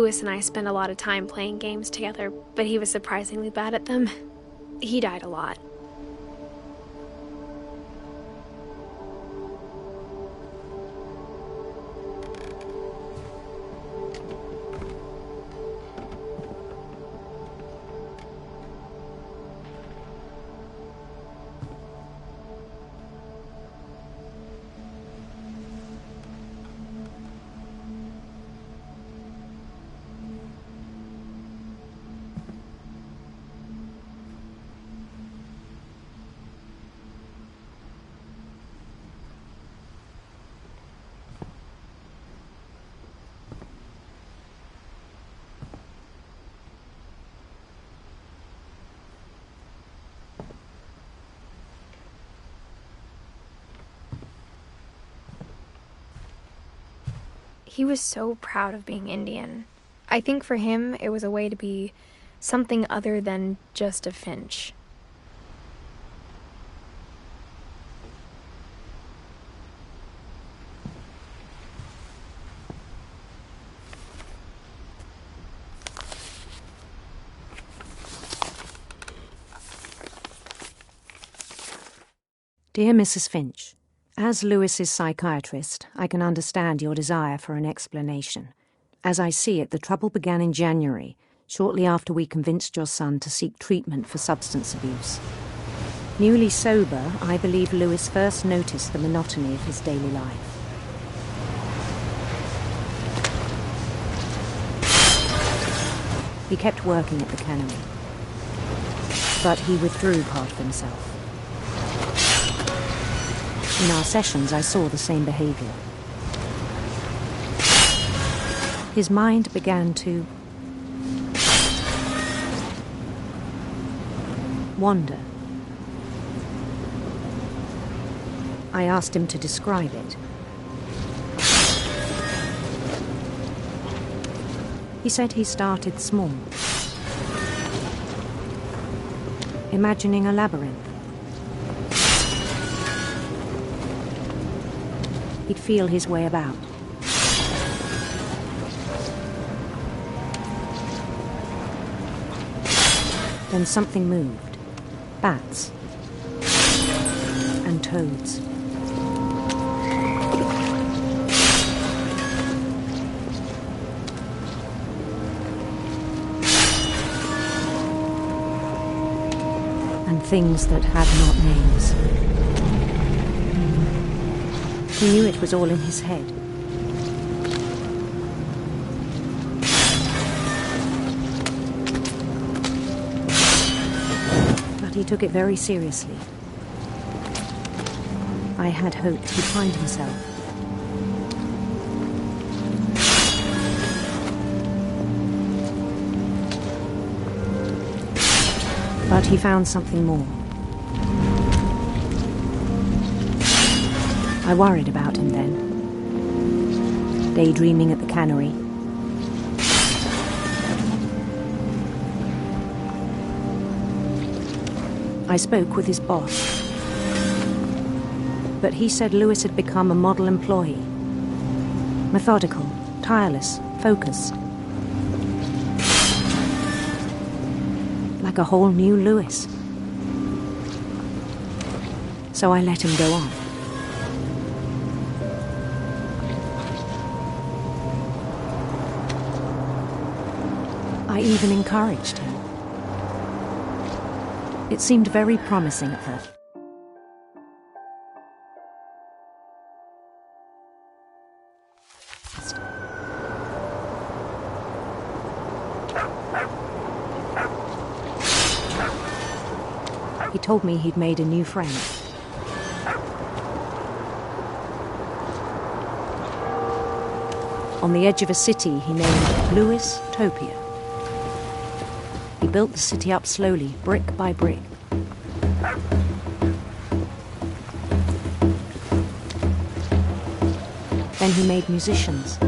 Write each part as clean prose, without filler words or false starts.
Lewis and I spent a lot of time playing games together, but he was surprisingly bad at them. He died a lot. He was so proud of being Indian. I think for him, it was a way to be something other than just a Finch. Dear Mrs. Finch, as Lewis's psychiatrist, I can understand your desire for an explanation. As I see it, the trouble began in January, shortly after we convinced your son to seek treatment for substance abuse. Newly sober, I believe Lewis first noticed the monotony of his daily life. He kept working at the cannery, but he withdrew part of himself. In our sessions, I saw the same behaviour. His mind began to wander. I asked him to describe it. He said he started small, imagining a labyrinth. He'd feel his way about. Then something moved. Bats. And toads. And things that had not names. He knew it was all in his head. But he took it very seriously. I had hoped he'd find himself. But he found something more. I worried about him then, daydreaming at the cannery. I spoke with his boss, but he said Lewis had become a model employee, methodical, tireless, focused, like a whole new Lewis. So I let him go on. I even encouraged him. It seemed very promising at first. He told me he'd made a new friend. On the edge of a city he named Lewis Topia. He built the city up slowly, brick by brick. Then he made musicians.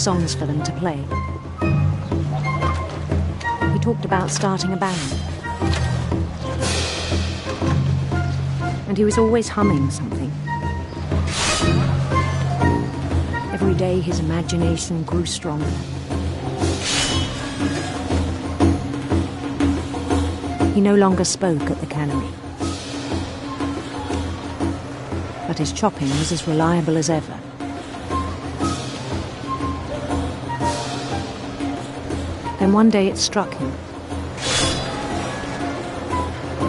songs for them to play. He talked about starting a band. And he was always humming something. Every day his imagination grew stronger. He no longer spoke at the cannery. But his chopping was as reliable as ever. Then one day it struck him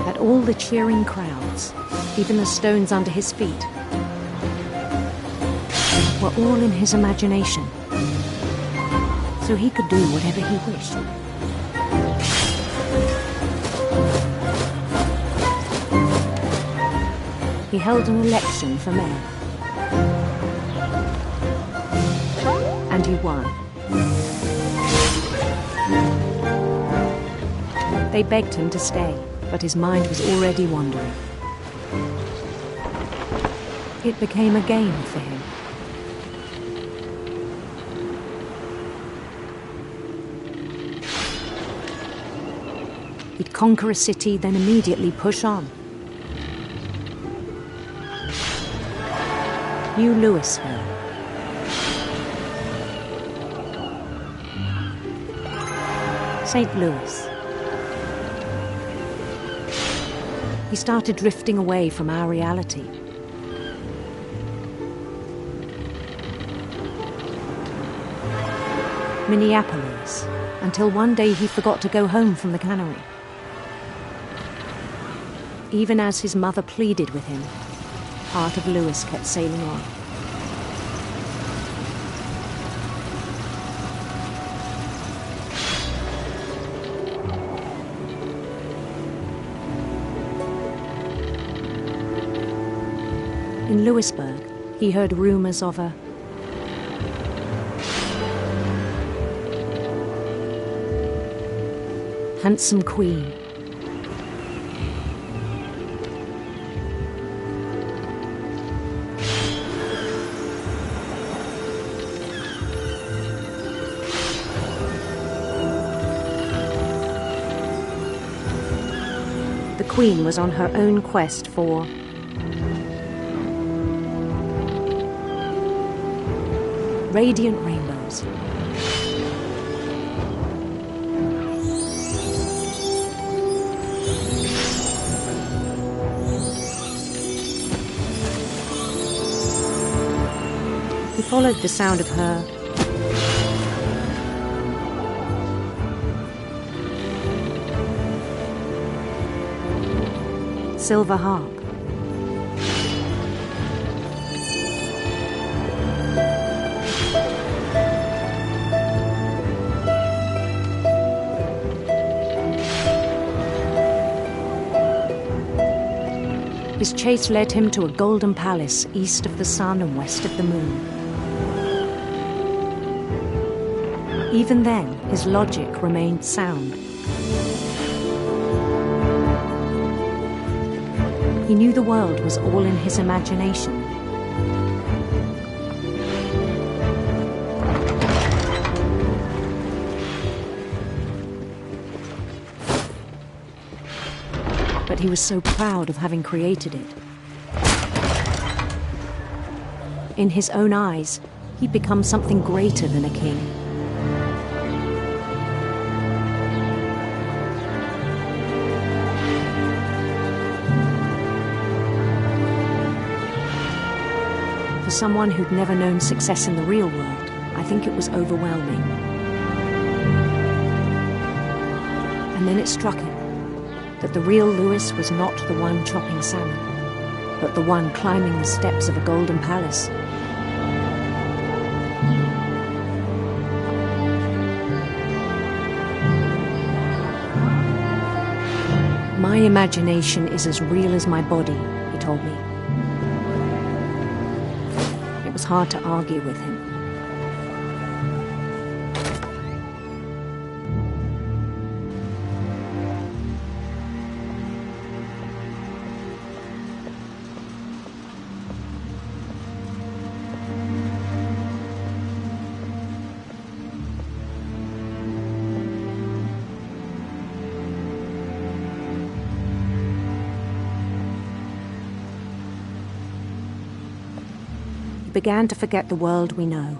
that all the cheering crowds, even the stones under his feet, were all in his imagination, so he could do whatever he wished. He held an election for mayor, and he won. They begged him to stay, but his mind was already wandering. It became a game for him. He'd conquer a city, then immediately push on. New Louisville. St. Louis. He started drifting away from our reality. Minneapolis, until one day he forgot to go home from the cannery. Even as his mother pleaded with him, part of Louis kept sailing on. In Louisburg, he heard rumors of a handsome queen. The queen was on her own quest for radiant rainbows. He followed the sound of her silver harp. His chase led him to a golden palace east of the sun and west of the moon. Even then, his logic remained sound. He knew the world was all in his imagination. But he was so proud of having created it. In his own eyes, he'd become something greater than a king. For someone who'd never known success in the real world, I think it was overwhelming. And then it struck him that the real Louis was not the one chopping salmon, but the one climbing the steps of a golden palace. My imagination is as real as my body, he told me. It was hard to argue with him. began to forget the world we know.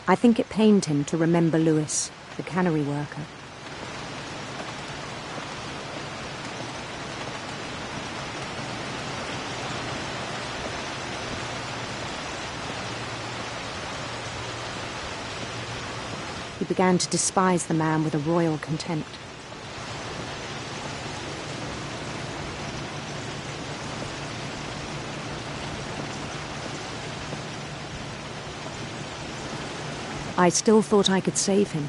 I think it pained him to remember Lewis, the cannery worker. He began to despise the man with a royal contempt. I still thought I could save him.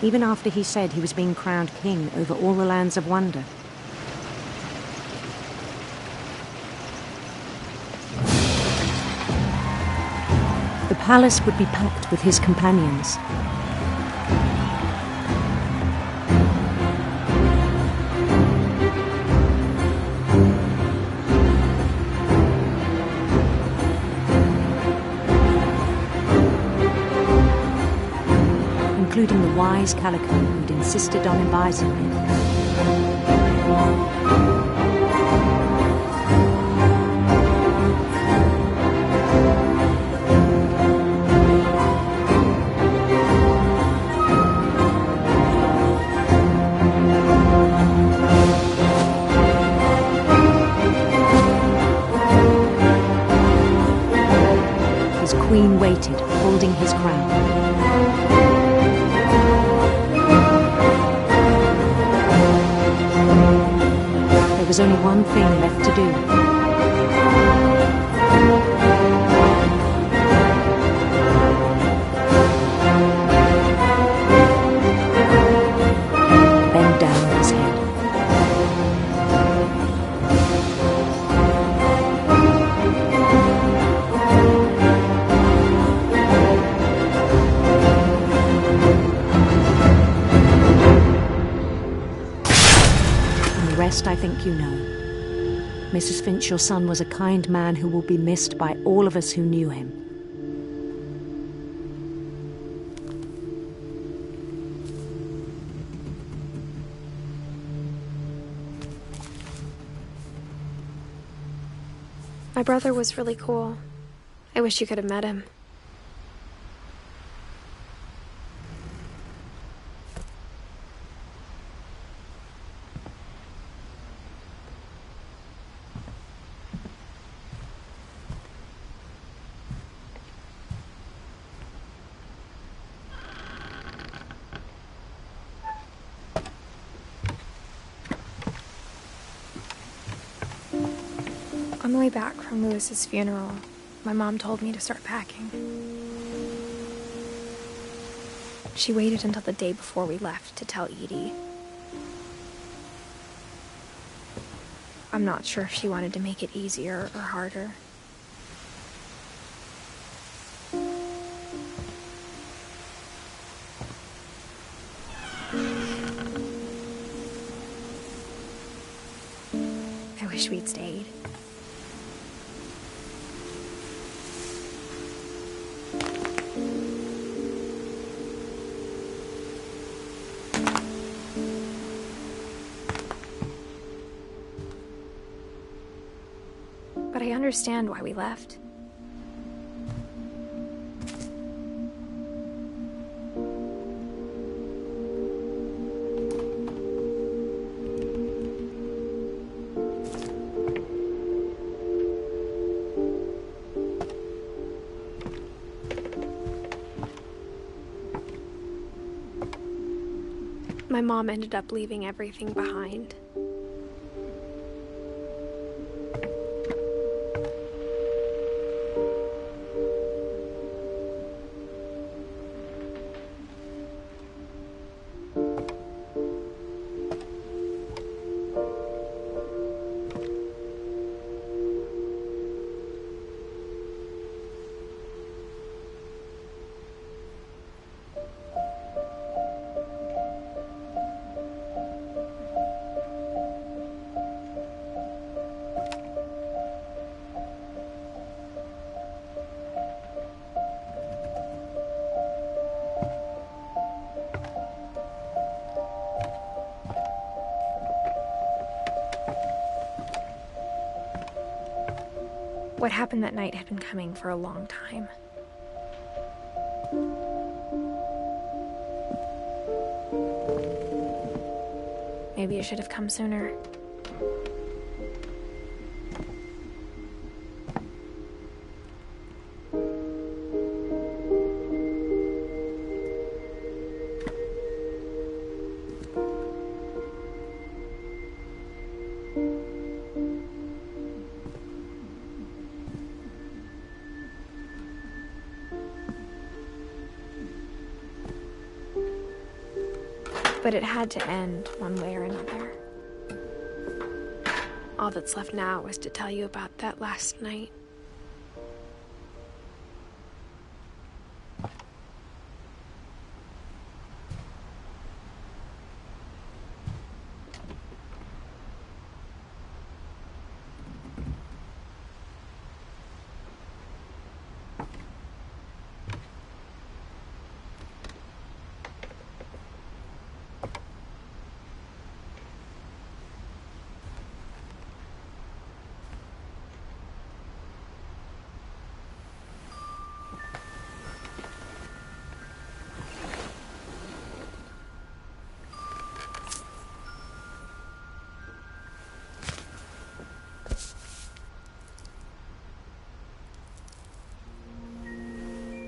Even after he said he was being crowned king over all the lands of wonder. The palace would be packed with his companions. Including the wise Calico who'd insisted on advising him. His queen waited, holding his crown. There was only one thing left to do. Bend down his head. I think you know. Mrs. Finch, your son was a kind man who will be missed by all of us who knew him. My brother was really cool. I wish you could have met him. On the way back from Lewis's funeral, my mom told me to start packing. She waited until the day before we left to tell Edie. I'm not sure if she wanted to make it easier or harder. I wish we'd stayed. But I understand why we left. My mom ended up leaving everything behind. What happened that night had been coming for a long time. Maybe it should have come sooner. But it had to end one way or another. All that's left now is to tell you about that last night.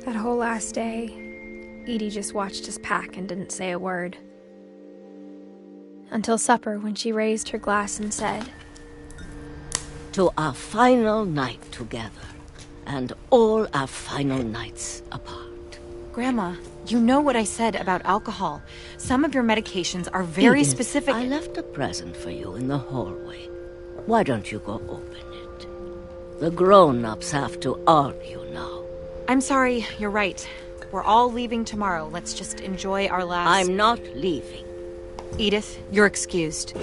That whole last day, Edie just watched us pack and didn't say a word. Until supper, when she raised her glass and said, "To our final night together, and all our final nights apart." Grandma, you know what I said about alcohol. Some of your medications are very Edith, specific. I left a present for you in the hallway. Why don't you go open it? The grown-ups have to argue now. I'm sorry, you're right. We're all leaving tomorrow. Let's just enjoy our last... I'm not leaving. Edith, you're excused.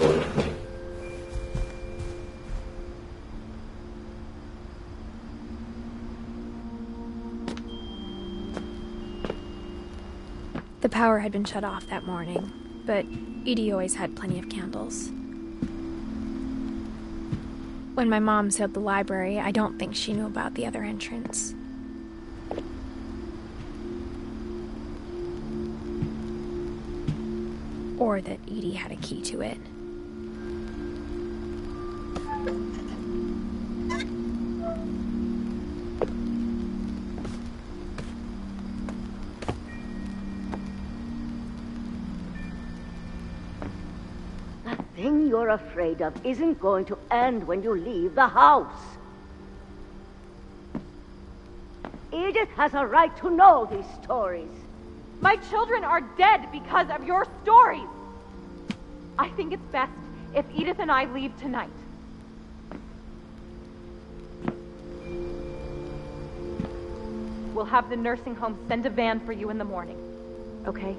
The power had been shut off that morning, but Edie always had plenty of candles. When my mom sealed the library, I don't think she knew about the other entrance. Or that Edie had a key to it. That thing you're afraid of isn't going to end when you leave the house. Edith has a right to know these stories. My children are dead because of your stories. I think it's best if Edith and I leave tonight. We'll have the nursing home send a van for you in the morning, okay?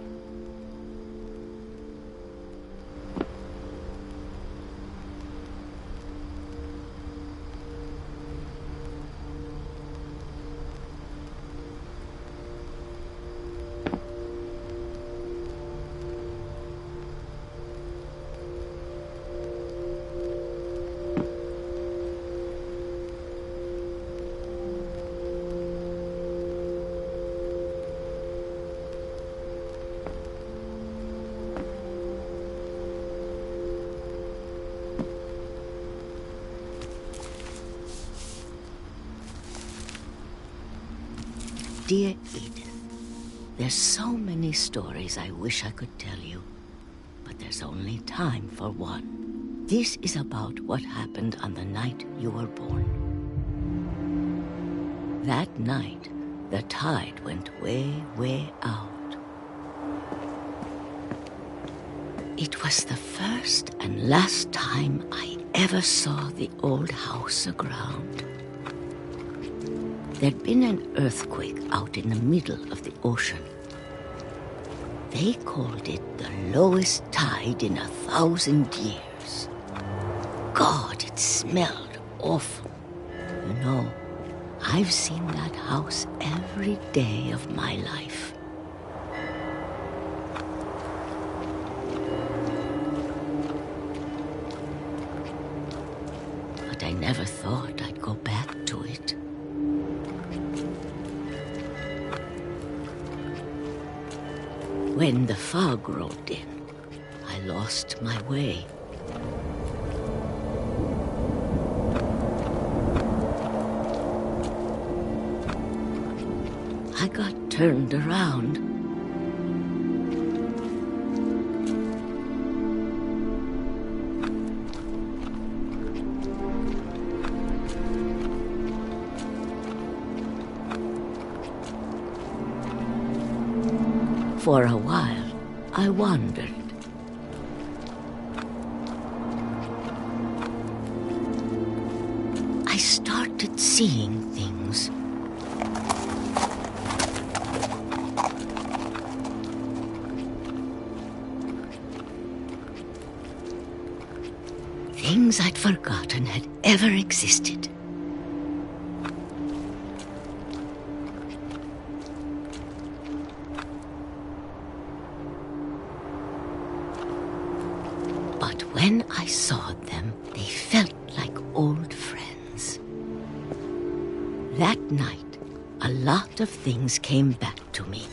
Dear Edith, there's so many stories I wish I could tell you, but there's only time for one. This is about what happened on the night you were born. That night, the tide went way, way out. It was the first and last time I ever saw the old house aground. There'd been an earthquake out in the middle of the ocean. They called it the lowest tide in 1,000 years. God, it smelled awful. You know, I've seen that house every day of my life. But I never thought I'd go back to it. when the fog rolled in, I lost my way. I got turned around. For a while, I wandered. I started seeing things. Things I'd forgotten had ever existed. But when I saw them, they felt like old friends. That night, a lot of things came back to me.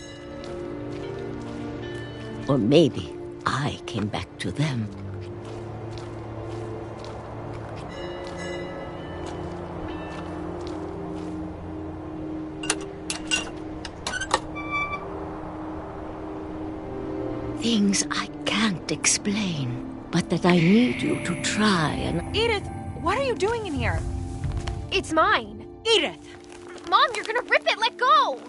Or maybe I came back to them. Things I can't explain, but that I need you to try and... Edith, what are you doing in here? It's mine. Edith! Mom, you're gonna rip it! Let go!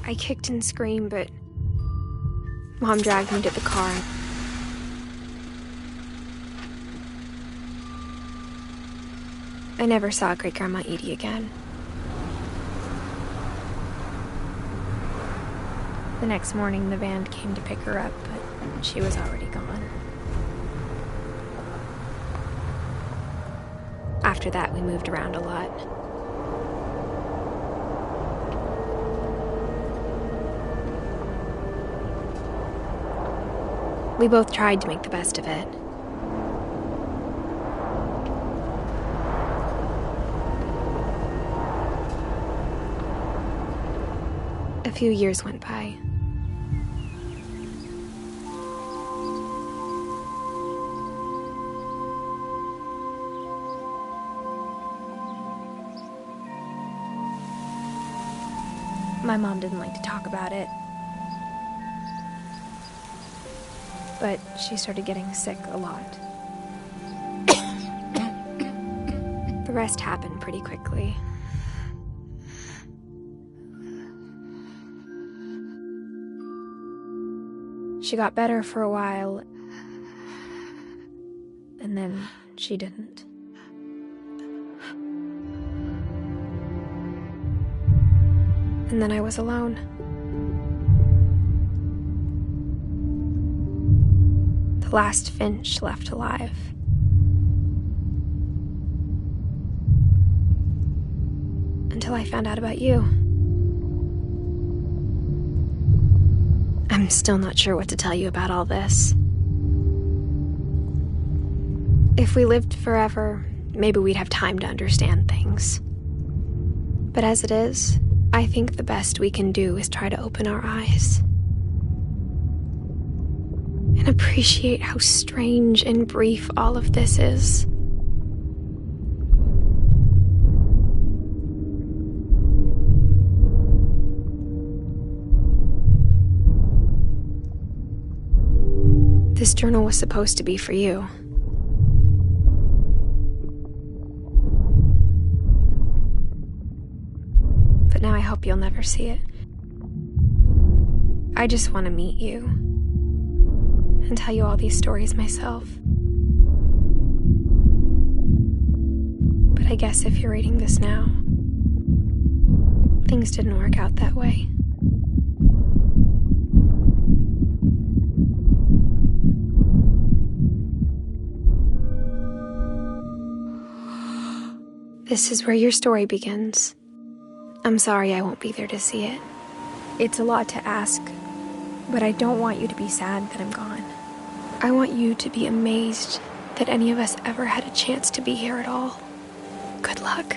I kicked and screamed, but Mom dragged me to the car. I never saw Great-Grandma Edie again. The next morning, the van came to pick her up, but she was already gone. After that, we moved around a lot. We both tried to make the best of it. A few years went by. My mom didn't like to talk about it. But she started getting sick a lot. The rest happened pretty quickly. She got better for a while, and then she didn't. And then I was alone. The last Finch left alive. Until I found out about you. I'm still not sure what to tell you about all this. If we lived forever, maybe we'd have time to understand things. But as it is, I think the best we can do is try to open our eyes. And appreciate how strange and brief all of this is. This journal was supposed to be for you. But now I hope you'll never see it. I just want to meet you and tell you all these stories myself. But I guess if you're reading this now, things didn't work out that way. This is where your story begins. I'm sorry I won't be there to see it. It's a lot to ask, but I don't want you to be sad that I'm gone. I want you to be amazed that any of us ever had a chance to be here at all. Good luck.